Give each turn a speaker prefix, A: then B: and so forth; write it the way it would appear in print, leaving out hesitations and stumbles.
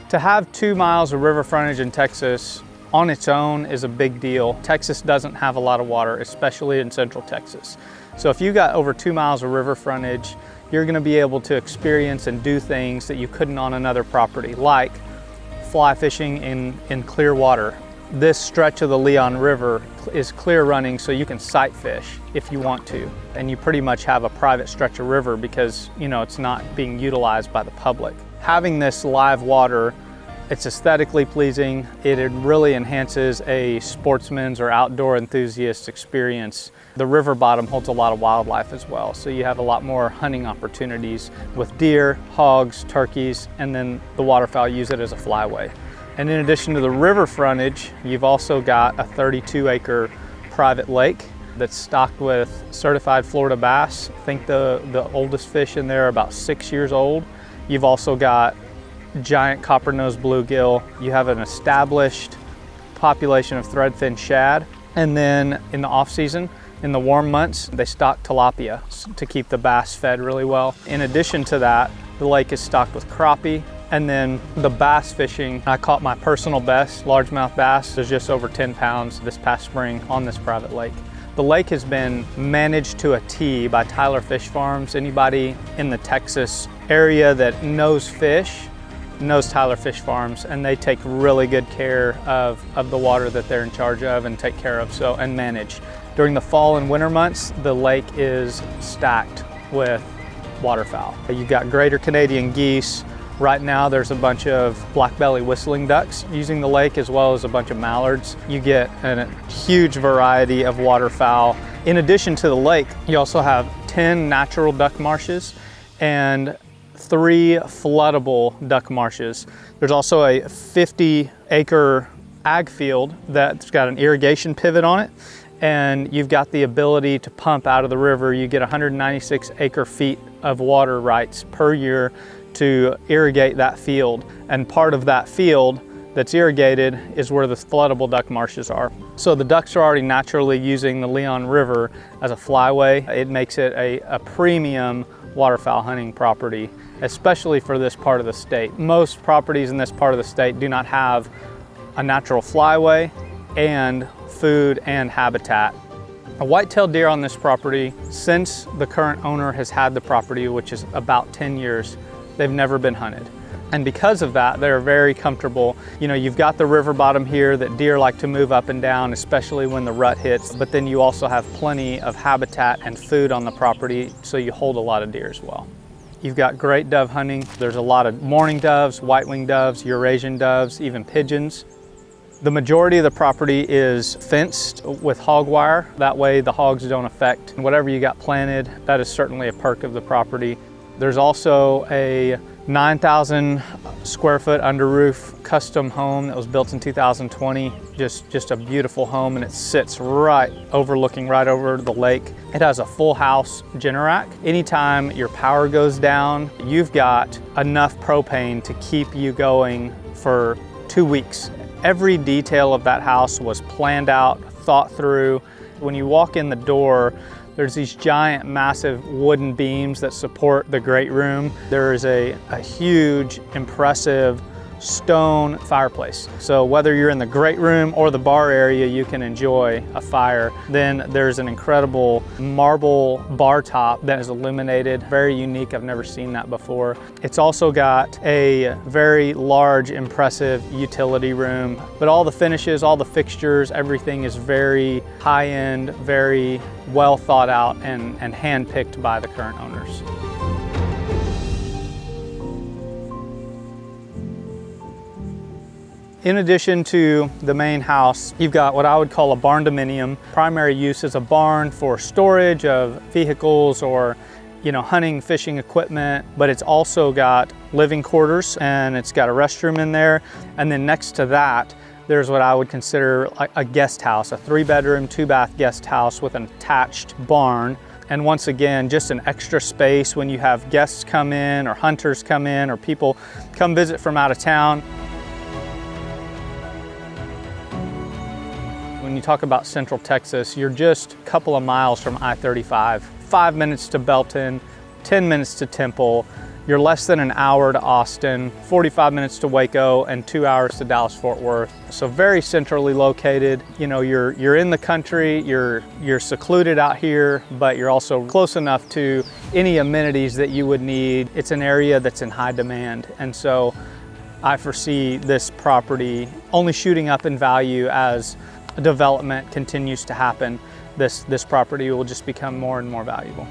A: To have 2 miles of river frontage in Texas on its own is a big deal. Texas doesn't have a lot of water, especially in central Texas. So if you got over 2 miles of river frontage, you're gonna be able to experience and do things that you couldn't on another property, like fly fishing in clear water. This stretch of the Leon River is clear running, so you can sight fish if you want to. And you pretty much have a private stretch of river because, you know, it's not being utilized by the public. Having this live water, it's aesthetically pleasing. It really enhances a sportsman's or outdoor enthusiast's experience. The river bottom holds a lot of wildlife as well, so you have a lot more hunting opportunities with deer, hogs, turkeys, and then the waterfowl use it as a flyway. And in addition to the river frontage, you've also got a 32-acre private lake that's stocked with certified Florida bass. I think the oldest fish in there are about 6 years old. You've also got giant copper-nosed bluegill. You have an established population of threadfin shad. And then in the off-season, in the warm months, they stock tilapia to keep the bass fed really well. In addition to that, the lake is stocked with crappie. And then the bass fishing, I caught my personal best, largemouth bass. There's just over 10 pounds this past spring on this private lake. The lake has been managed to a T by Tyler Fish Farms. Anybody in the Texas area that knows fish knows Tyler Fish Farms, and they take really good care of the water that they're in charge of and take care of and manage. During the fall and winter months, the lake is stacked with waterfowl. You've got greater Canadian geese. Right now there's a bunch of black-bellied whistling ducks using the lake, as well as a bunch of mallards. You get a huge variety of waterfowl. In addition to the lake, you also have 10 natural duck marshes and 3 floodable duck marshes. There's also a 50-acre ag field that's got an irrigation pivot on it, and you've got the ability to pump out of the river. You get 196 acre-feet of water rights per year to irrigate that field. And part of that field that's irrigated is where the floodable duck marshes are. So the ducks are already naturally using the Leon River as a flyway. It makes it a premium waterfowl hunting property, especially for this part of the state. Most properties in this part of the state do not have a natural flyway and food and habitat. A whitetail deer on this property, since the current owner has had the property, which is about 10 years, they've never been hunted. And because of that, they're very comfortable. You know, you've got the river bottom here that deer like to move up and down, especially when the rut hits, but then you also have plenty of habitat and food on the property, so you hold a lot of deer as well. You've got great dove hunting. There's a lot of mourning doves, white-winged doves, Eurasian doves, even pigeons. The majority of the property is fenced with hog wire. That way the hogs don't affect whatever you got planted. That is certainly a perk of the property. There's also a 9,000 square foot under roof custom home that was built in 2020. Just a beautiful home, and it sits right overlooking right over the lake. It has a full house Generac. Anytime your power goes down, you've got enough propane to keep you going for 2 weeks. Every detail of that house was planned out, thought through. When you walk in the door, there's these giant, massive wooden beams that support the great room. There is a huge, impressive stone fireplace. So whether you're in the great room or the bar area, you can enjoy a fire. Then there's an incredible marble bar top that is illuminated. Very unique, I've never seen that before. It's also got a very large, impressive utility room, but all the finishes, all the fixtures, everything is very high-end, very well thought out and hand-picked by the current owners. In addition to the main house, you've got what I would call a barn dominium. Primary use is a barn for storage of vehicles or, you know, hunting, fishing equipment, but it's also got living quarters and it's got a restroom in there. And then next to that, there's what I would consider a guest house, a 3-bedroom, 2-bath guest house with an attached barn. And once again, just an extra space when you have guests come in or hunters come in or people come visit from out of town. When you talk about Central Texas, you're just a couple of miles from I-35, 5 minutes to Belton, 10 minutes to Temple. You're less than an hour to Austin, 45 minutes to Waco, and 2 hours to Dallas-Fort Worth. So very centrally located. You know, you're in the country, you're secluded out here, but you're also close enough to any amenities that you would need. It's an area that's in high demand. And so I foresee this property only shooting up in value as development continues to happen. This property will just become more and more valuable.